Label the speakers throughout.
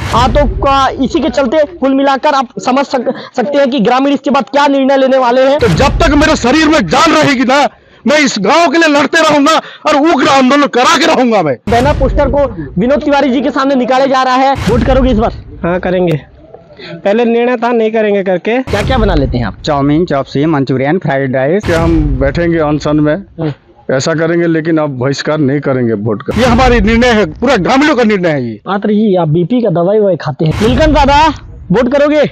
Speaker 1: इसी के चलते कुल मिलाकर आप समझ सकते हैं कि ग्रामीण इसके बाद क्या निर्णय लेने वाले हैं।
Speaker 2: तो जब तक मेरे शरीर में जान रहेगी ना, मैं इस गांव के लिए लड़ते रहूंगा और उग्र आंदोलन करा के रहूंगा। मैं
Speaker 1: बैनर पोस्टर को विनोद तिवारी जी के सामने निकाले जा रहा है। वोट करोगे इस बार?
Speaker 3: हाँ करेंगे, पहले निर्णय था नहीं करेंगे करके।
Speaker 1: क्या क्या बना लेते हैं आप?
Speaker 4: Chowmein, chop suey, Manchurian, fried rice.
Speaker 2: क्या हम बैठेंगे अनशन में ऐसा करेंगे, लेकिन अब बहिष्कार नहीं करेंगे वोट का। ये हमारी निर्णय है, पूरा ग्रामीणों का निर्णय है ये।
Speaker 1: मात्र जी आप बीपी का दवाई ववाई खाते हैं। नीलकंठ दादा वोट करोगे?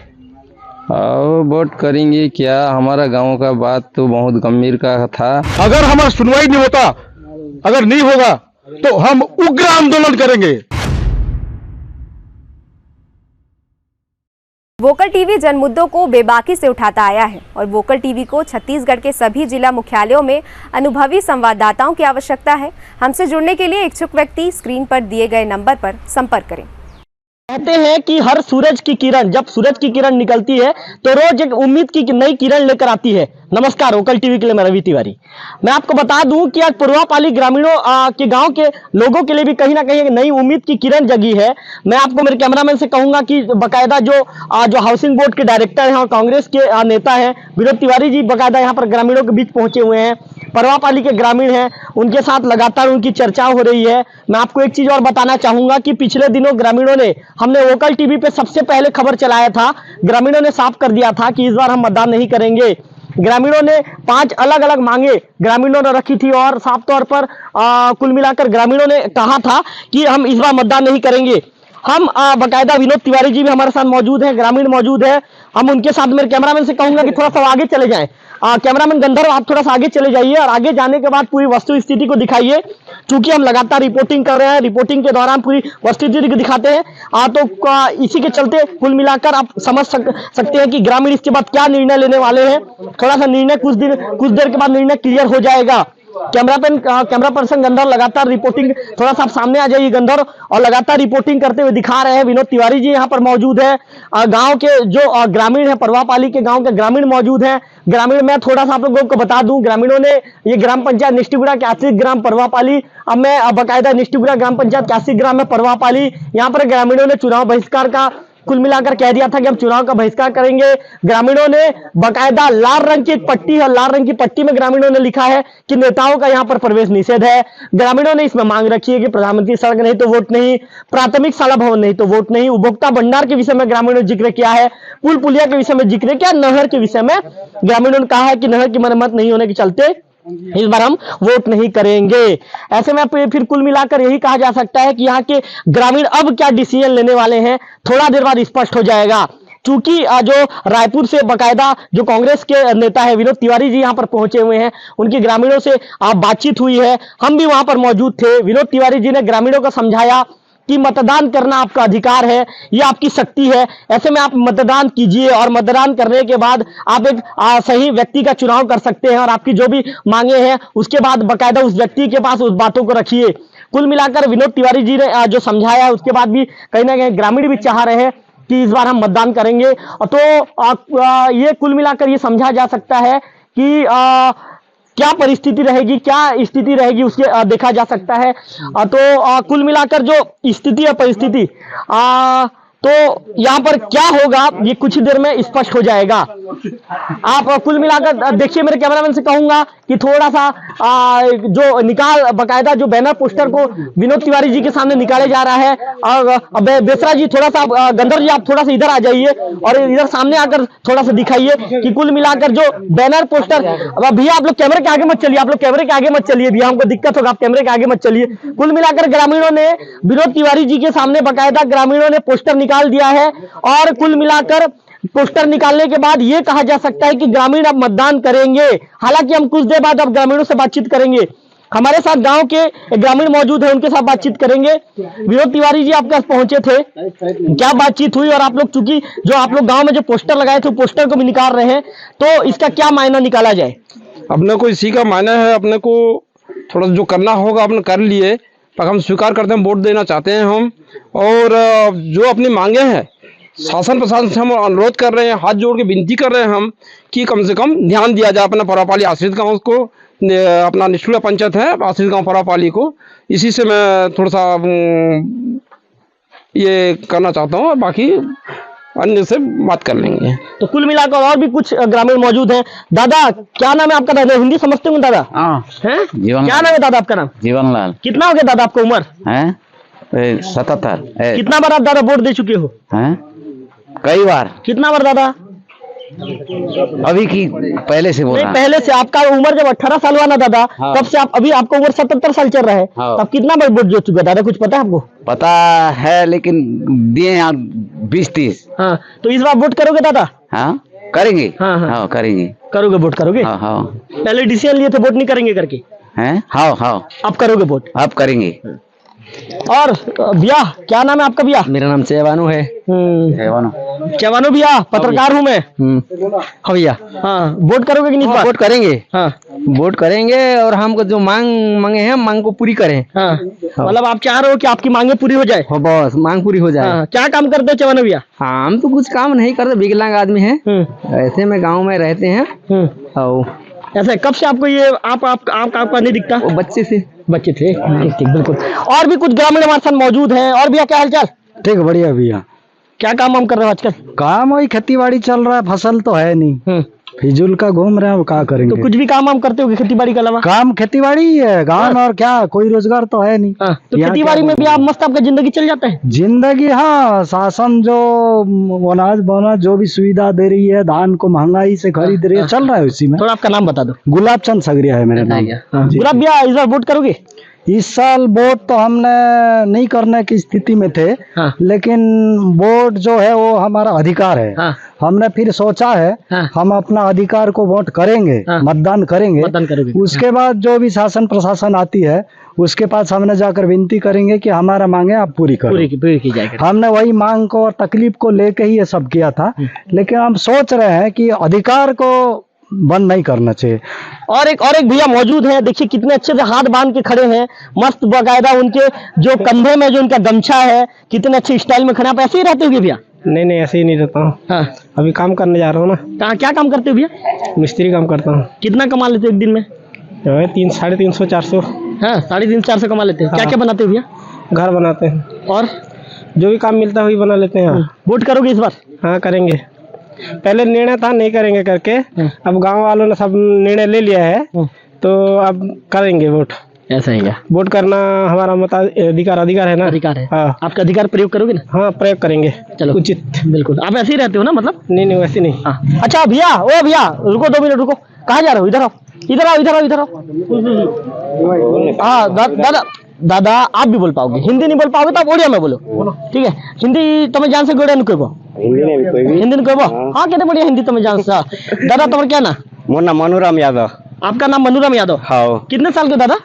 Speaker 5: वोट करेंगे क्या, हमारा गांव का बात तो बहुत गंभीर का था।
Speaker 2: अगर हमारा सुनवाई नहीं होता, अगर नहीं होगा तो हम उग्र आंदोलन करेंगे।
Speaker 6: वोकल टीवी जन मुद्दों को बेबाकी से उठाता आया है और वोकल टीवी को छत्तीसगढ़ के सभी जिला मुख्यालयों में अनुभवी संवाददाताओं की आवश्यकता है। हमसे जुड़ने के लिए इच्छुक व्यक्ति स्क्रीन पर दिए गए नंबर पर संपर्क करें।
Speaker 1: कहते हैं कि हर सूरज की किरण, जब सूरज की किरण निकलती है तो रोज एक उम्मीद की नई किरण लेकर आती है। नमस्कार, वोकल टीवी के लिए मैं रवि तिवारी। मैं आपको बता दूं कि आज पूर्वापाली ग्रामीणों के गांव के लोगों के लिए भी कहीं ना कहीं एक नई उम्मीद की किरण जगी है। मैं आपको मेरे कैमरामैन से कहूंगा कि बकायदा जो हाउसिंग बोर्ड के डायरेक्टर हैं और कांग्रेस के नेता हैं विनोद तिवारी जी बकायदा यहाँ पर ग्रामीणों के बीच पहुंचे हुए हैं। परवापाली के ग्रामीण हैं, उनके साथ लगातार उनकी चर्चा हो रही है। मैं आपको एक चीज और बताना चाहूंगा कि पिछले दिनों ग्रामीणों ने, हमने वोकल टीवी पे सबसे पहले खबर चलाया था, ग्रामीणों ने साफ कर दिया था कि इस बार हम मतदान नहीं करेंगे। ग्रामीणों ने 5 अलग अलग मांगे ग्रामीणों ने रखी थी और साफ तौर पर कुल मिलाकर ग्रामीणों ने कहा था कि हम इस बार मतदान नहीं करेंगे। हम बकायदा विनोद तिवारी जी भी हमारे साथ मौजूद हैं, ग्रामीण मौजूद है। हम उनके साथ, मेरे कैमरामैन से कहूंगा कि थोड़ा सा आगे चले जाएं। कैमरामैन गंधर्व आप थोड़ा सा आगे चले जाइए और आगे जाने के बाद पूरी वस्तु स्थिति को दिखाइए। चूंकि हम लगातार रिपोर्टिंग कर रहे हैं, रिपोर्टिंग के दौरान पूरी वस्तु स्थिति को दिखाते हैं। तो इसी के चलते कुल मिलाकर आप समझ सकते हैं कि ग्रामीण इसके बाद क्या निर्णय लेने वाले हैं। थोड़ा सा निर्णय कुछ देर के बाद निर्णय क्लियर हो जाएगा। कैमरा पर्सन गंधर्व लगातार रिपोर्टिंग, थोड़ा सा आप सामने आ जाइए गंधर्व, और लगातार रिपोर्टिंग करते हुए दिखा रहे हैं। विनोद तिवारी जी यहाँ पर मौजूद है। गांव के जो ग्रामीण है, परवापाली के गांव के ग्रामीण मौजूद हैं। ग्रामीण में थोड़ा सा आप लोगों को बता दूं, ग्रामीणों ने ये ग्राम पंचायत निष्ठीगुड़ा के 80 ग्राम परवापाली, अब मैं बकायदा निष्ठीगुड़ा ग्राम पंचायत के 80 ग्राम में परवापाली, यहाँ पर ग्रामीणों ने चुनाव बहिष्कार का कुल मिलाकर कह दिया था कि हम चुनाव का बहिष्कार करेंगे। ग्रामीणों ने बकायदा लाल रंग की एक पट्टी है, लाल रंग की पट्टी में ग्रामीणों ने लिखा है कि नेताओं का यहाँ पर प्रवेश निषेध है। ग्रामीणों ने इसमें मांग रखी है कि प्रधानमंत्री सड़क नहीं तो वोट नहीं, प्राथमिक शाला भवन नहीं तो वोट नहीं, उपभोक्ता भंडार के विषय में ग्रामीणों ने जिक्र किया है, पुल पुलिया के विषय में जिक्र किया, नहर के विषय में ग्रामीणों ने कहा है कि नहर की मरम्मत नहीं होने के चलते इस बार हम वोट नहीं करेंगे। ऐसे में फिर कुल मिलाकर यही कहा जा सकता है कि यहाँ के ग्रामीण अब क्या डिसीजन लेने वाले हैं थोड़ा देर बाद स्पष्ट हो जाएगा। चूंकि जो रायपुर से बकायदा जो कांग्रेस के नेता है विनोद तिवारी जी यहाँ पर पहुंचे हुए हैं, उनकी ग्रामीणों से बातचीत हुई है, हम भी वहां पर मौजूद थे। विनोद तिवारी जी ने ग्रामीणों को समझाया कि मतदान करना आपका अधिकार है, ये आपकी शक्ति है। ऐसे में आप मतदान कीजिए और मतदान करने के बाद आप एक सही व्यक्ति का चुनाव कर सकते हैं और आपकी जो भी मांगे हैं उसके बाद बकायदा उस व्यक्ति के पास उस बातों को रखिए। कुल मिलाकर विनोद तिवारी जी ने जो समझाया उसके बाद भी कहीं ना कहीं ग्रामीण भी चाह रहे हैं कि इस बार हम मतदान करेंगे। तो ये कुल मिलाकर ये समझा जा सकता है कि क्या परिस्थिति रहेगी, क्या स्थिति रहेगी, उसके देखा जा सकता है। तो कुल मिलाकर जो स्थिति है, परिस्थिति तो यहाँ पर क्या होगा ये कुछ ही देर में स्पष्ट हो जाएगा। आप कुल मिलाकर देखिए, मेरे कैमरामैन से कहूंगा कि थोड़ा सा जो बकायदा जो बैनर पोस्टर को विनोद तिवारी जी के सामने निकाले जा रहा है। और बेसरा जी थोड़ा सा, गंधर जी आप थोड़ा सा इधर आ जाइए और इधर सामने आकर थोड़ा सा दिखाइए कि कुल मिलाकर जो बैनर पोस्टर, भैया आप लोग कैमरे के आगे मत चलिए, आप लोग कैमरे के आगे मत चलिए भैया, हमको दिक्कत होगा, आप कैमरे के आगे मत चलिए। कुल मिलाकर ग्रामीणों ने विनोद तिवारी जी के सामने बकायदा ग्रामीणों ने पोस्टर निकाल दिया है और कुल मिलाकर पोस्टर निकालने के बाद यह कहा जा सकता है कि ग्रामीण अब मतदान करेंगे। हालांकि हम कुछ देर बाद अब ग्रामीणों से बातचीत करेंगे, हमारे साथ गांव के ग्रामीण मौजूद है, उनके साथ बातचीत करेंगे। विनोद तिवारी जी आपके पास पहुंचे थे, क्या बातचीत हुई? और आप लोग चूंकि जो आप लोग गांव में जो पोस्टर लगाए थे पोस्टर को भी निकाल रहे हैं, तो इसका क्या मायना निकाला जाए?
Speaker 3: अपने को इसी का मायना है, अपने को थोड़ा जो करना होगा अपने कर लिए, पर हम स्वीकार करते हैं, वोट देना चाहते हैं हम। और जो अपनी मांगे हैं शासन प्रशासन से हम अनुरोध कर रहे हैं, हाथ जोड़ के विनती कर रहे हैं हम कि कम से कम ध्यान दिया जाए अपना परवापाली आश्रित गांव को, अपना निष्ठुड़ा पंचायत है आश्रित गांव परवापाली को। इसी से मैं थोड़ा सा ये करना चाहता हूँ, और बाकी अन्य से बात कर लेंगे।
Speaker 1: तो कुल मिलाकर और भी कुछ ग्रामीण मौजूद हैं। दादा क्या नाम है आपका? दादा हिंदी समझते हो दादा?
Speaker 5: हाँ,
Speaker 1: हैं?
Speaker 5: जीवन
Speaker 1: क्या नाम है दादा आपका? नाम
Speaker 5: जीवन लाल
Speaker 1: कितना हो गया दादा आपका उम्र?
Speaker 5: है 77
Speaker 1: कितना बार आप दादा वोट दे चुके हो?
Speaker 5: हैं कई बार,
Speaker 1: कितना बार दादा?
Speaker 5: अभी की पहले से बोल
Speaker 1: नहीं
Speaker 5: रहा
Speaker 1: पहले से। आपका उम्र जब 18 साल हुआ ना दादा,
Speaker 5: हाँ।
Speaker 1: तब से आप अभी आपका उम्र 77 साल चल रहा है,
Speaker 5: हाँ।
Speaker 1: तब कितना बार वोट दे चुके दादा? कुछ पता है आपको?
Speaker 5: पता है, लेकिन दिए हैं 20-30।
Speaker 1: हाँ, तो इस बार वोट करोगे दादा?
Speaker 5: हाँ करेंगे,
Speaker 1: हाँ, हाँ।
Speaker 5: हाँ करेंगे,
Speaker 1: करोगे वोट? करोगे?
Speaker 5: हाँ हाँ
Speaker 1: पहले डिसीजन लिए थे वोट नहीं करेंगे करके,
Speaker 5: हैं, हाँ हाँ
Speaker 1: अब करोगे वोट?
Speaker 5: अब करेंगे।
Speaker 1: और भैया क्या नाम है आपका भैया?
Speaker 4: मेरा नाम चेवानू है।
Speaker 1: चवानो भैया, पत्रकार हूँ मैं।
Speaker 4: हाँ भैया,
Speaker 1: हाँ, वोट करोगे कि नहीं इस बार?
Speaker 4: वोट करेंगे।
Speaker 1: हाँ
Speaker 4: वोट करेंगे और हमको जो मांगे हैं मांग को पूरी करें।
Speaker 1: हाँ, मतलब आप चाह रहे हो कि आपकी मांगे पूरी हो जाए?
Speaker 4: हाँ बस मांग पूरी हो जाए।
Speaker 1: हाँ, क्या काम करते हो चवानो भैया?
Speaker 4: हम तो कुछ काम नहीं करते, विकलांग आदमी हैं। ऐसे में गांव में रहते हैं। और
Speaker 1: ऐसे कब से आपको ये आपका नहीं दिखता?
Speaker 4: वो बच्चे से
Speaker 1: बच्चे थे। ठीक ठीक, बिल्कुल। और भी कुछ ग्रामीण हमारे साथ मौजूद हैं। और भैया क्या हाल चाल?
Speaker 2: ठीक बढ़िया भैया।
Speaker 1: क्या काम वाम कर रहे हो आजकल?
Speaker 2: काम वही खेती बाड़ी चल रहा है, फसल तो है नहीं, फिजूल का घूम रहे हैं, क्या करेंगे।
Speaker 1: तो कुछ भी काम वाम करते हो खेती बाड़ी के अलावा?
Speaker 2: काम खेती बाड़ी ही है गाँव में, और क्या कोई रोजगार तो है नहीं।
Speaker 1: हाँ, तो
Speaker 2: यहाँ
Speaker 1: खेती
Speaker 2: क्या
Speaker 1: बाड़ी में भी आप मस्त आपका जिंदगी चल जाता है?
Speaker 2: जिंदगी, हाँ, शासन जो अनाज बोनस जो भी सुविधा दे रही है, धान को महंगाई से खरीद रही है, चल रहा है उसी में।
Speaker 1: थोड़ा आपका नाम बता दो।
Speaker 2: गुलाब चंद सगरिया है मेरा नाम। जी।
Speaker 1: गुलाब भैया इस बार वोट करोगे?
Speaker 2: इस साल वोट तो हमने नहीं करने की स्थिति में थे,
Speaker 1: हाँ।
Speaker 2: लेकिन वोट जो है वो हमारा अधिकार है।
Speaker 1: हाँ।
Speaker 2: हमने फिर सोचा है,
Speaker 1: हाँ।
Speaker 2: हम अपना अधिकार को वोट करेंगे,
Speaker 1: हाँ।
Speaker 2: मतदान करेंगे।
Speaker 1: मतदान करोगे?
Speaker 2: उसके बाद जो भी शासन प्रशासन आती है उसके पास हमने जाकर विनती करेंगे कि हमारा मांगे आप पूरी करो।
Speaker 1: पूरी की जाएगी।
Speaker 2: हमने वही मांग को और तकलीफ को लेके ही ये सब किया था, लेकिन हम सोच रहे हैं कि अधिकार को बंद नहीं करना चाहिए।
Speaker 1: और एक भैया मौजूद है, देखिए कितने अच्छे से हाथ बांध के खड़े हैं, मस्त बकायदा उनके जो कंधे में जो उनका गमछा है, कितने अच्छे स्टाइल में खड़े। आप ऐसे ही रहते होगे भैया?
Speaker 4: नहीं ऐसे ही नहीं रहता हूँ।
Speaker 1: हाँ।
Speaker 4: अभी काम करने जा रहा हूँ ना।
Speaker 1: कहाँ क्या काम करते हो भैया?
Speaker 4: मिस्त्री काम करता हूँ।
Speaker 1: कितना कमा लेते हो एक दिन में?
Speaker 4: 300-350 400।
Speaker 1: हाँ, 350-400 कमा लेते हो। क्या क्या बनाते हो भैया?
Speaker 4: घर बनाते हैं
Speaker 1: और
Speaker 4: जो भी काम मिलता है वही बना लेते हैं।
Speaker 1: वोट करोगे इस बार?
Speaker 4: हाँ करेंगे। पहले निर्णय था नहीं करेंगे करके, अब गांव वालों ने सब निर्णय ले लिया है, तो अब करेंगे वोट।
Speaker 1: ऐसा ही क्या?
Speaker 4: वोट करना हमारा अधिकार है ना?
Speaker 1: अधिकार है।
Speaker 4: हाँ।
Speaker 1: आपका अधिकार प्रयोग करोगे ना?
Speaker 4: हाँ प्रयोग करेंगे।
Speaker 1: चलो
Speaker 4: उचित।
Speaker 1: बिल्कुल। आप ऐसे ही रहते हो ना मतलब?
Speaker 4: नहीं वैसे नहीं।
Speaker 1: हाँ। अच्छा भैया, ओ भैया रुको 2 मिनट रुको। कहाँ जा रहे हो? इधर आओ। हाँ दादा आप भी बोल पाओगे? हिंदी नहीं बोल पाओगे तो आप ओडिया में बोलो, ठीक है? हिंदी तुम्हें जान से गोड़े नहीं हिंदी नहीं कहबो? हाँ कहते बढ़िया हिंदी तुम्हें जान सा। दादा तुम्हारा क्या ना?
Speaker 4: मोर नाम मनोराम यादव।
Speaker 1: आपका नाम मनोराम यादव?
Speaker 4: हाँ।
Speaker 1: कितने साल के दादा?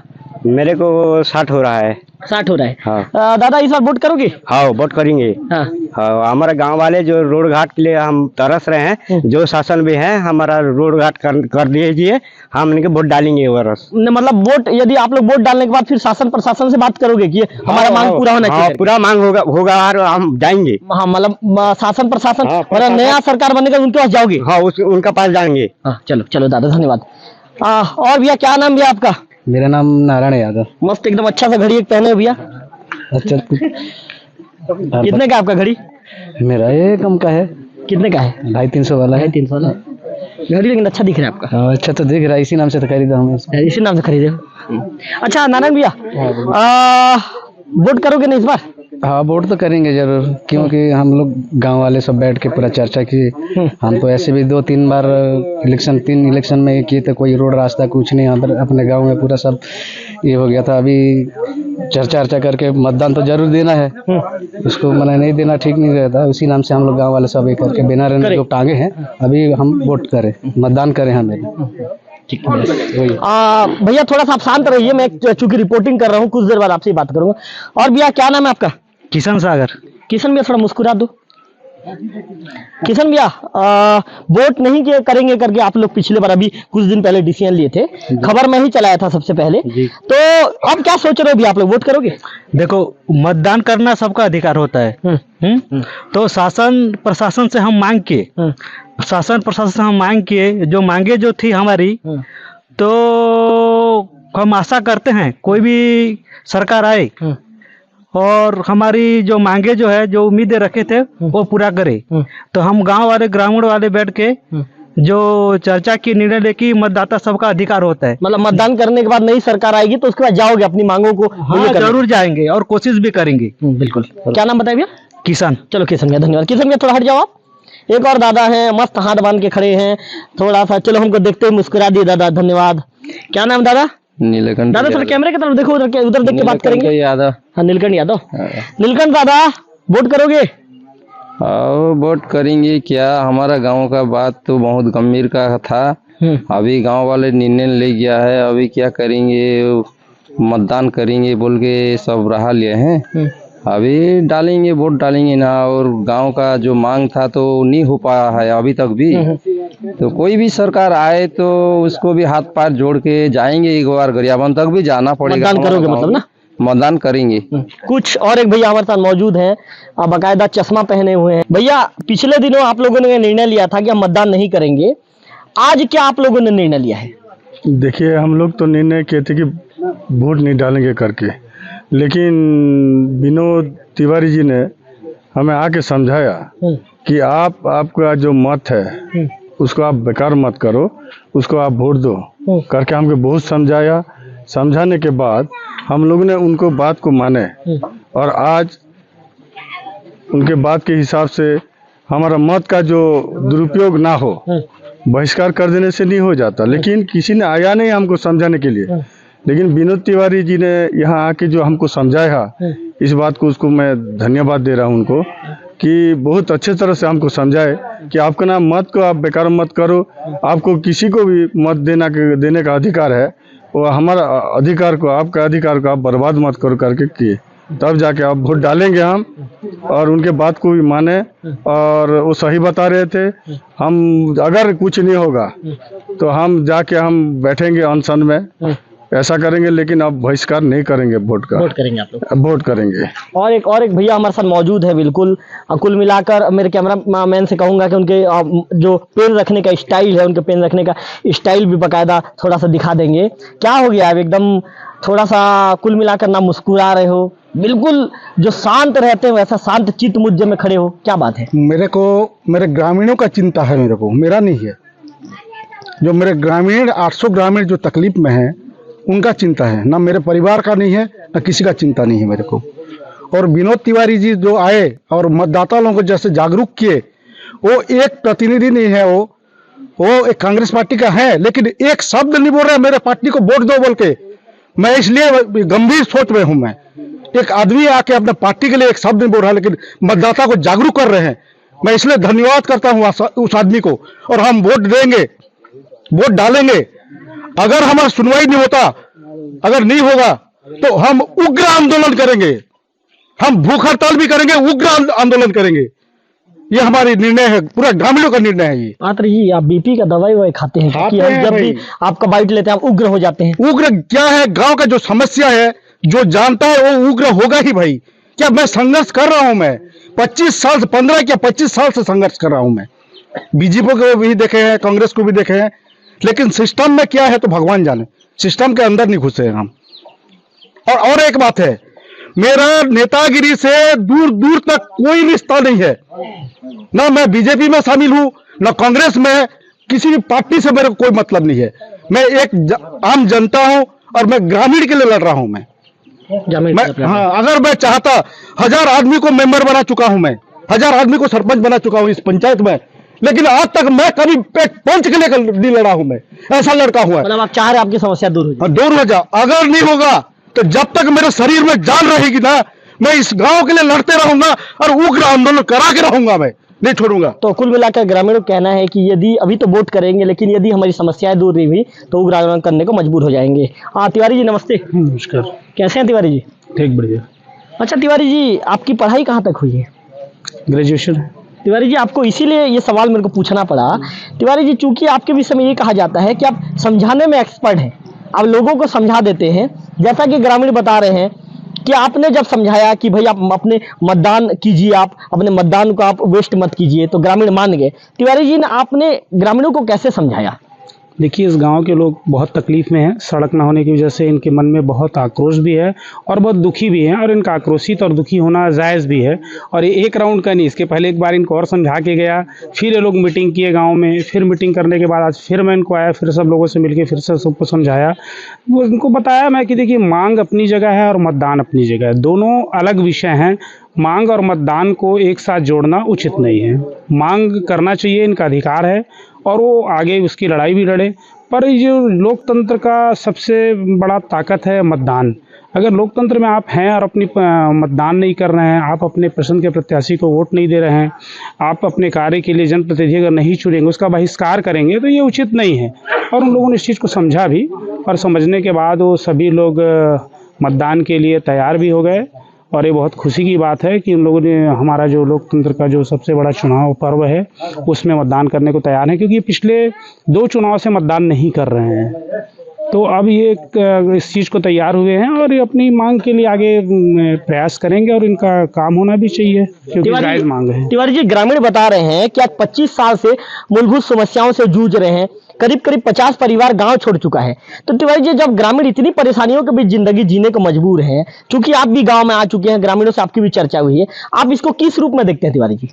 Speaker 4: मेरे को 60 हो रहा है।
Speaker 1: 60 हो रहा है।
Speaker 4: हाँ।
Speaker 1: दादा इस बार वोट करोगे?
Speaker 4: हाँ वोट करेंगे।
Speaker 1: हाँ।
Speaker 4: हाँ, हमारे गांव वाले जो रोड घाट के लिए हम तरस रहे हैं, जो शासन भी है हमारा रोड घाट कर दीजिए, हम इनके वोट डालेंगे वर्ष।
Speaker 1: मतलब वोट, यदि आप लोग वोट डालने के बाद फिर शासन प्रशासन से बात करोगे कि हमारा मांग पूरा होना चाहिए?
Speaker 4: पूरा मांग होगा और हम जाएंगे।
Speaker 1: हाँ, मतलब शासन प्रशासन,
Speaker 4: हाँ,
Speaker 1: मतलब नया सरकार बनेगा उनके पास जाओगे?
Speaker 4: हाँ उनका पास जाएंगे।
Speaker 1: हाँ, चलो दादा धन्यवाद। और भैया क्या नाम भैया आपका?
Speaker 2: मेरा नाम नारायण यादव।
Speaker 1: मस्त एकदम अच्छा सा घड़ी एक पहने हो भैया।
Speaker 2: अच्छा
Speaker 1: कितने का आपका घड़ी?
Speaker 2: मेरा ये कम का है।
Speaker 1: कितने का है?
Speaker 2: 250 वाला है।
Speaker 1: 300 वाला घड़ी, लेकिन अच्छा दिख रहा है आपका।
Speaker 2: हाँ, अच्छा तो दिख रहा है, इसी नाम से तो खरीदा हूँ।
Speaker 1: इसी नाम से खरीदे हो? अच्छा नारायण भैया, वोट करोगे ना इस बार?
Speaker 2: हाँ वोट तो करेंगे जरूर, क्योंकि हम लोग गांव वाले सब बैठ के पूरा चर्चा की। हम तो ऐसे भी 2-3 बार तीन इलेक्शन में किए थे, कोई रोड रास्ता कुछ नहीं। यहाँ पर अपने गांव में पूरा सब ये हो गया था। अभी चर्चा करके मतदान तो जरूर देना है, उसको मना नहीं देना ठीक नहीं रहता। उसी नाम से हम लोग गाँव वाले सब ये करके बिना रहने जो टांगे हैं, अभी हम वोट करें, मतदान करें हमें।
Speaker 1: भैया थोड़ा सा आप शांत रहिए, मैं चूंकि रिपोर्टिंग कर रहा हूँ, कुछ देर बाद आपसे बात करूंगा। और भैया क्या नाम है आपका?
Speaker 2: किशन सागर।
Speaker 1: किशन भैया थोड़ा मुस्कुरा दो। किशन भैया, वोट नहीं करेंगे करके आप लोग पिछले बार अभी कुछ दिन पहले डिसीजन लिए थे, खबर में ही चलाया था सबसे पहले, तो अब क्या सोच रहे हो भैया? आप लोग वोट करोगे?
Speaker 7: देखो, मतदान करना सबका अधिकार होता है। तो शासन प्रशासन से हम मांग किए, जो मांगे जो थी हमारी, तो हम आशा करते हैं कोई भी सरकार आए और हमारी जो मांगे जो है, जो उम्मीदें रखे थे वो पूरा करे। तो हम गांव वाले, ग्रामीण वाले बैठ के जो चर्चा की, निर्णय ले कि मतदाता सबका अधिकार होता है।
Speaker 1: मतलब मतदान करने के बाद नई सरकार आएगी तो उसके बाद जाओगे अपनी मांगों को पूरी करने?
Speaker 7: जरूर जाएंगे और कोशिश भी करेंगे।
Speaker 1: बिल्कुल। क्या नाम बताइए भैया?
Speaker 7: किसान।
Speaker 1: चलो किशन भैया, धन्यवाद। किशन भैया थोड़ा हट जाओ आप। एक और दादा हैं, मस्त हाथ बांध के खड़े हैं, थोड़ा सा चलो हमको देखते हुए मुस्कुरा दिए दादा, धन्यवाद। क्या नाम दादा?
Speaker 5: नीलकंठ
Speaker 1: दादा थोड़ा कैमरे की तरफ देखो, उधर देख के बात करेंगे।
Speaker 5: यादव।
Speaker 1: हाँ, नीलकंठ यादव। नीलकंठ दादा, वोट करोगे?
Speaker 5: और वोट करेंगे क्या, हमारा गांव का बात तो बहुत गंभीर का था। अभी गांव वाले निर्णय ले गया है, अभी क्या करेंगे, मतदान करेंगे बोल के सब राह लिए हैं। अभी डालेंगे, वोट डालेंगे ना। और गांव का जो मांग था तो नहीं हो पाया है अभी तक भी। तो कोई भी सरकार आए तो उसको भी हाथ पैर जोड़ के जाएंगे, एक बार गरियाबंद तक भी जाना पड़ेगा।
Speaker 1: मतदान करोगे मतलब ना?
Speaker 5: मतदान करेंगे।
Speaker 1: कुछ और एक भैया हमारे साथ मौजूद हैं, बाकायदा चश्मा पहने हुए हैं। भैया पिछले दिनों आप लोगों ने निर्णय लिया था कि हम मतदान नहीं करेंगे, आज क्या आप लोगों ने निर्णय लिया है?
Speaker 8: देखिए, हम लोग तो निर्णय किए थे कि वोट नहीं डालेंगे करके, लेकिन विनोद तिवारी जी ने हमें आके समझाया कि आपका जो मत है उसको आप बेकार मत करो, उसको आप वोट दो करके हमको बहुत समझाया। समझाने के बाद हम लोगों ने उनको बात को माने और आज उनके बात के हिसाब से हमारा मत का जो दुरुपयोग ना हो, बहिष्कार कर देने से नहीं हो जाता। लेकिन किसी ने आया नहीं हमको समझाने के लिए, लेकिन विनोद तिवारी जी ने यहाँ आके जो हमको समझाया, इस बात को उसको मैं धन्यवाद दे रहा हूँ उनको, कि बहुत अच्छे तरह से हमको समझाए कि आपका नाम मत को आप बेकार मत करो, आपको किसी को भी मत देने का अधिकार है, वो हमारा अधिकार को, आपका अधिकार को आप बर्बाद मत करो करके किए, तब जाके आप वोट डालेंगे हम। और उनके बात को भी माने और वो सही बता रहे थे। हम अगर कुछ नहीं होगा तो हम जाके हम बैठेंगे अनशन में, ऐसा करेंगे, लेकिन अब बहिष्कार नहीं करेंगे वोट का।
Speaker 1: वोट करेंगे आप लोग?
Speaker 8: वोट करेंगे।
Speaker 1: और एक भैया हमारे साथ मौजूद है। बिल्कुल, कुल मिलाकर मेरे कैमरा मैन से कहूंगा कि उनके जो पेन रखने का स्टाइल है, उनके पेन रखने का स्टाइल भी बाकायदा थोड़ा सा दिखा देंगे। क्या हो गया, अब एकदम थोड़ा सा कुल मिलाकर ना मुस्कुरा रहे हो, बिल्कुल जो शांत रहते हो वैसा शांत चित्त मुद्दे में खड़े हो, क्या बात है?
Speaker 9: मेरे को मेरे ग्रामीणों का चिंता है, मेरे को, मेरा नहीं है। जो मेरे ग्रामीण 800 ग्रामीण जो तकलीफ में है उनका चिंता है, ना मेरे परिवार का नहीं है, ना किसी का चिंता नहीं है मेरे को। और विनोद तिवारी जी जो आए और मतदाता लोगों को जैसे जागरूक किए, वो एक प्रतिनिधि नहीं है, वो एक कांग्रेस पार्टी का है, लेकिन एक शब्द नहीं बोल रहे मेरे पार्टी को वोट दो बोल के। मैं इसलिए गंभीर सोच में हूं। मैं एक आदमी आके अपने पार्टी के लिए एक शब्द नहीं बोल रहा, लेकिन मतदाता को जागरूक कर रहे हैं। मैं इसलिए धन्यवाद करता हूं उस आदमी को। और हम वोट देंगे, वोट डालेंगे। अगर हमारा सुनवाई नहीं होता, अगर नहीं होगा तो हम उग्र आंदोलन करेंगे, हम भूख हड़ताल भी करेंगे, उग्र आंदोलन करेंगे। ये हमारी निर्णय है, पूरा ग्रामीणों का निर्णय है ये।
Speaker 1: मात्र जी आप बीपी का दवाई वही खाते हैं? जब भी आपका बाइट लेते हैं आप उग्र हो जाते हैं।
Speaker 9: उग्र क्या है, गांव का जो समस्या है, जो जानता है वो उग्र होगा ही भाई। क्या मैं संघर्ष कर रहा हूं, मैं 25 साल से 15 क्या 25 साल से संघर्ष कर रहा हूं मैं। बीजेपी को भी देखे हैं, कांग्रेस को भी देखे हैं, लेकिन सिस्टम में क्या है तो भगवान जाने। सिस्टम के अंदर नहीं घुसे हैं हम। और एक बात है, मेरा नेतागिरी से दूर दूर तक कोई रिश्ता नहीं है। ना मैं बीजेपी में शामिल हूं, ना कांग्रेस में, किसी भी पार्टी से मेरे को कोई मतलब नहीं है। मैं एक आम जनता हूं और मैं ग्रामीण के लिए लड़ रहा हूं। मैं हाँ, अगर मैं चाहता 1000 आदमी को मेंबर बना चुका हूं, मैं 1000 आदमी को सरपंच बना चुका हूं इस पंचायत में, लेकिन आज तक मैं कभी एक पंच के लिए नहीं लड़ा हूं। मैं ऐसा लड़का हुआ।
Speaker 1: मतलब आप चाह रहे हैं आपकी समस्या दूर हो जाए?
Speaker 9: दूर हो जाए। अगर नहीं होगा तो जब तक मेरे शरीर में जान रहेगी ना, मैं इस गांव के लिए लड़ते रहूंगा और उग्र आंदोलन करा के रहूंगा, मैं नहीं छोड़ूंगा।
Speaker 1: तो कुल मिलाकर ग्रामीणों का कहना है कि यदि अभी तो वोट करेंगे, लेकिन यदि हमारी समस्याएं दूर नहीं हुई तो उग्र आंदोलन करने को मजबूर हो जाएंगे। तिवारी जी नमस्ते।
Speaker 7: नमस्कार।
Speaker 1: कैसे हैं तिवारी जी?
Speaker 7: ठीक, बढ़िया।
Speaker 1: अच्छा तिवारी जी, आपकी पढ़ाई कहाँ तक हुई है?
Speaker 7: ग्रेजुएशन।
Speaker 1: तिवारी जी आपको इसीलिए ये सवाल मेरे को पूछना पड़ा। तिवारी जी, चूंकि आपके विषय में ये कहा जाता है कि आप समझाने में एक्सपर्ट हैं, आप लोगों को समझा देते हैं, जैसा कि ग्रामीण बता रहे हैं कि आपने जब समझाया कि भाई आप अपने मतदान कीजिए, आप अपने मतदान को आप वेस्ट मत कीजिए, तो ग्रामीण मान गए। तिवारी जी ने आपने ग्रामीणों को कैसे समझाया?
Speaker 10: देखिए, इस गांव के लोग बहुत तकलीफ में हैं। सड़क ना होने की वजह से इनके मन में बहुत आक्रोश भी है और बहुत दुखी भी हैं, और इनका आक्रोशित और दुखी होना जायज़ भी है। और ये एक राउंड का नहीं, इसके पहले एक बार इनको और समझा के गया, फिर ये लोग मीटिंग किए गांव में, फिर मीटिंग करने के बाद आज फिर मैं इनको आया, फिर सब लोगों से मिलके फिर से सबको समझाया। वो इनको बताया मैं कि देखिए, मांग अपनी जगह है और मतदान अपनी जगह है, दोनों अलग विषय हैं। मांग और मतदान को एक साथ जोड़ना उचित नहीं है। मांग करना चाहिए, इनका अधिकार है, और वो आगे उसकी लड़ाई भी लड़े। पर ये जो लोकतंत्र का सबसे बड़ा ताकत है मतदान। अगर लोकतंत्र में आप हैं और अपनी मतदान नहीं कर रहे हैं, आप अपने पसंद के प्रत्याशी को वोट नहीं दे रहे हैं, आप अपने कार्य के लिए जनप्रतिनिधि अगर नहीं चुनेंगे, उसका बहिष्कार करेंगे, तो ये उचित नहीं है। और उन लोगों ने इस चीज़ को समझा भी, और समझने के बाद वो सभी लोग मतदान के लिए तैयार भी हो गए। और ये बहुत खुशी की बात है कि उन लोगों ने हमारा जो लोकतंत्र का जो सबसे बड़ा चुनाव पर्व है उसमें मतदान करने को तैयार हैं, क्योंकि पिछले 2 चुनाव से मतदान नहीं कर रहे हैं। तो अब ये इस चीज़ को तैयार हुए हैं और ये अपनी मांग के लिए आगे प्रयास करेंगे, और इनका काम होना भी चाहिए, क्योंकि जायज़ मांग है।
Speaker 1: तिवारी जी, ग्रामीण बता रहे हैं कि आज 25 साल से मूलभूत समस्याओं से जूझ रहे हैं। करीब 50 परिवार गांव छोड़ चुका है। तो तिवारी जी, जब ग्रामीण इतनी परेशानियों के बीच जिंदगी जीने को मजबूर हैं, क्योंकि आप भी गांव में आ चुके हैं, ग्रामीणों से आपकी भी चर्चा हुई है, आप इसको किस रूप में देखते हैं तिवारी जी?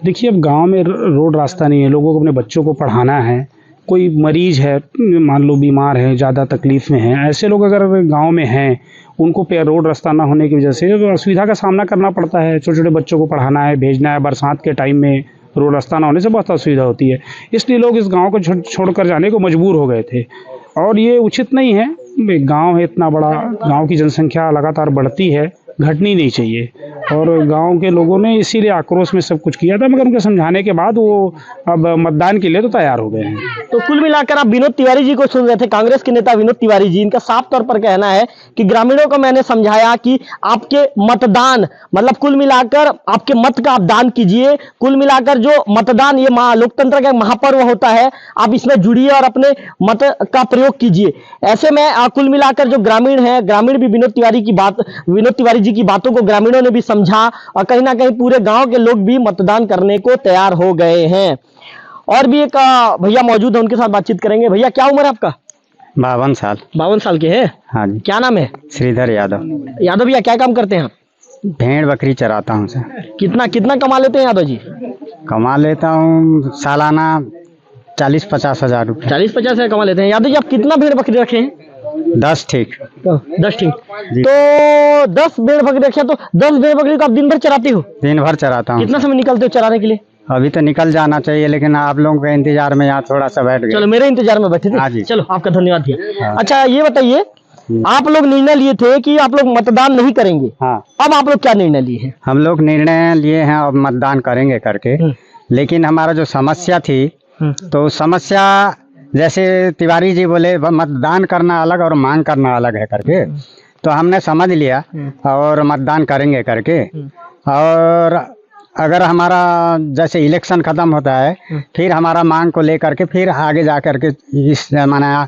Speaker 10: देखिए, अब गांव में रोड रास्ता नहीं है, लोगों को अपने बच्चों को पढ़ाना है, कोई मरीज है, मान लो बीमार है, ज़्यादा तकलीफ में है, ऐसे लोग अगर गांव में हैं, उनको रोड रास्ता ना होने की वजह से असुविधा का सामना करना पड़ता है। छोटे छोटे बच्चों को पढ़ाना है, भेजना है, बरसात के टाइम में रोड रास्ता ना होने से बहुत असुविधा होती है। इसलिए लोग इस गांव को छोड़कर जाने को मजबूर हो गए थे, और ये उचित नहीं है। गांव है इतना बड़ा, गांव की जनसंख्या लगातार बढ़ती है, घटनी नहीं चाहिए। और गांव के लोगों ने इसीलिए आक्रोश में सब कुछ किया था, मगर उनके समझाने के बाद वो अब मतदान के लिए तो तैयार हो गए हैं।
Speaker 1: तो कुल मिलाकर आप विनोद तिवारी जी को सुन रहे थे, कांग्रेस के नेता विनोद तिवारी जी। इनका साफ तौर पर कहना है कि ग्रामीणों को मैंने समझाया कि आपके मतदान, मतलब कुल मिलाकर आपके मत का आप दान कीजिए। कुल मिलाकर जो मतदान, ये लोकतंत्र का महापर्व होता है, आप इसमें जुड़िए और अपने मत का प्रयोग कीजिए। ऐसे में कुल मिलाकर जो ग्रामीण है, ग्रामीण भी विनोद तिवारी जी की बातों को ग्रामीणों ने भी समझा, और कहीं ना कहीं पूरे गांव के लोग भी मतदान करने को तैयार हो गए हैं। और भी एक भैया मौजूद है, उनके साथ बातचीत करेंगे। भैया, क्या उम्र है आपका?
Speaker 4: 52 साल।
Speaker 1: 52 साल के हैं?
Speaker 4: हाँ जी।
Speaker 1: क्या नाम है?
Speaker 4: श्रीधर यादव।
Speaker 1: यादव भैया, क्या काम करते हैं आप?
Speaker 4: भेड़ बकरी चराता हूँ सर।
Speaker 1: कितना कमा लेते हैं यादव जी?
Speaker 4: कमा लेता हूँ सालाना 40-50 हज़ार रुपये।
Speaker 1: 40-50 हज़ार कमा लेते हैं। यादव जी, आप कितना भेड़ बकरी रखे हैं?
Speaker 4: 10 ठीक।
Speaker 1: 10 ठीक। तो 10 भेड़ बकरी रखे, तो 10 भेड़ बकरी को आप दिन भर चराते हो?
Speaker 4: दिन भर चराता हूँ।
Speaker 1: कितना समय निकलते हो चराने के लिए?
Speaker 4: अभी तो निकल जाना चाहिए, लेकिन आप लोगों के इंतजार में यहाँ थोड़ा सा बैठ गए।
Speaker 1: चलो, मेरे इंतजार में बैठे थे।
Speaker 4: हाँ जी।
Speaker 1: चलो, आपका धन्यवाद भैया। अच्छा, ये बताइए, आप लोग निर्णय लिए थे कि आप लोग मतदान नहीं करेंगे।
Speaker 4: हाँ।
Speaker 1: अब आप लोग क्या निर्णय लिए हैं?
Speaker 4: हम लोग निर्णय लिए हैं अब मतदान करेंगे करके, लेकिन हमारा जो समस्या थी, तो समस्या जैसे तिवारी जी बोले मतदान करना अलग और मांग करना अलग है करके, तो हमने समझ लिया और मतदान करेंगे करके। और अगर हमारा जैसे इलेक्शन खत्म होता है, फिर हमारा मांग को लेकर के फिर आगे जा करके इस माना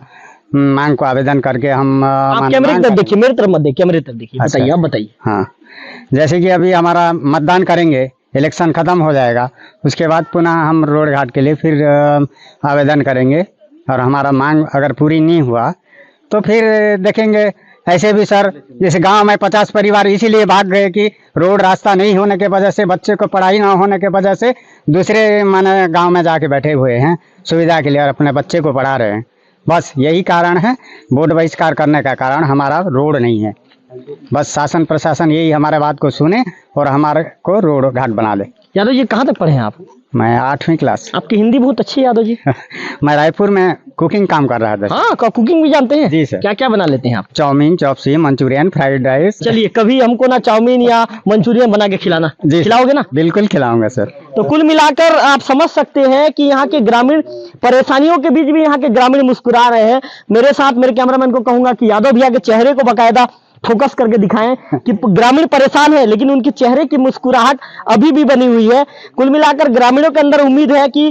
Speaker 4: मांग को आवेदन करके हम
Speaker 1: आप कैमरे की तरफ देखिए, मेरी तरफ मत देखिए, कैमरे तरफ देखिए।
Speaker 4: अच्छा।
Speaker 1: बताइए, आप बताइए।
Speaker 4: हाँ, जैसे कि अभी हमारा मतदान करेंगे, इलेक्शन खत्म हो जाएगा, उसके बाद पुनः हम रोड घाट के लिए फिर आवेदन करेंगे, और हमारा मांग अगर पूरी नहीं हुआ तो फिर देखेंगे। ऐसे भी सर, जैसे गांव में 50 परिवार इसीलिए भाग गए कि रोड रास्ता नहीं होने के वजह से, बच्चे को पढ़ाई ना होने के वजह से दूसरे माने गांव में जाके बैठे हुए हैं सुविधा के लिए, और अपने बच्चे को पढ़ा रहे हैं। बस यही कारण है, वोट बहिष्कार करने का कारण हमारा रोड नहीं है। बस शासन प्रशासन यही हमारे बात को सुने और हमारे को रोड घाट बना ले।
Speaker 1: यादव जी, कहाँ तक पढ़े हैं आप?
Speaker 4: मैं 8वीं क्लास।
Speaker 1: आपकी हिंदी बहुत अच्छी है यादव जी।
Speaker 4: मैं रायपुर में कुकिंग काम कर रहा था।
Speaker 1: हाँ, कुकिंग भी जानते हैं?
Speaker 4: जी सर।
Speaker 1: क्या क्या बना लेते हैं आप?
Speaker 4: Chowmein, chop suey, Manchurian, fried rice.
Speaker 1: चलिए, कभी हमको ना चाउमीन या मंचूरियन बना के खिलाना।
Speaker 4: जी,
Speaker 1: खिलाओगे ना?
Speaker 4: बिल्कुल खिलाऊंगा सर।
Speaker 1: तो कुल मिलाकर आप समझ सकते हैं कि यहाँ के ग्रामीण परेशानियों के बीच भी यहाँ के ग्रामीण मुस्कुरा रहे हैं। मेरे साथ मेरे कैमरामैन को कहूंगा कि यादव भैया के चेहरे को बाकायदा फोकस करके दिखाएं कि ग्रामीण परेशान है, लेकिन उनके चेहरे की मुस्कुराहट अभी भी बनी हुई है। कुल मिलाकर ग्रामीणों के अंदर उम्मीद है कि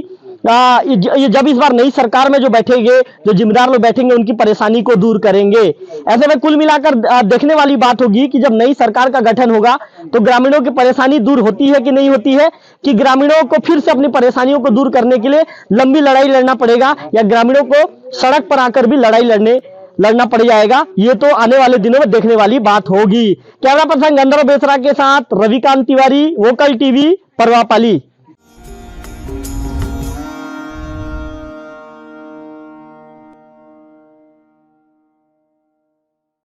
Speaker 1: ये जब इस बार नई सरकार में जो बैठेंगे, जो जिम्मेदार लोग बैठेंगे, उनकी परेशानी को दूर करेंगे। ऐसे में कुल मिलाकर देखने वाली बात होगी कि जब नई सरकार का गठन होगा तो ग्रामीणों की परेशानी दूर होती है कि नहीं होती है, कि ग्रामीणों को फिर से अपनी परेशानियों को दूर करने के लिए लंबी लड़ाई लड़ना पड़ेगा, या ग्रामीणों को सड़क पर आकर भी लड़ाई लड़ना पड़ जाएगा। ये तो आने वाले दिनों में देखने वाली बात होगी। कैमरा पर्सन गंधर्व बेसरा के साथ रविकांत तिवारी, वोकल टीवी, परवापाली।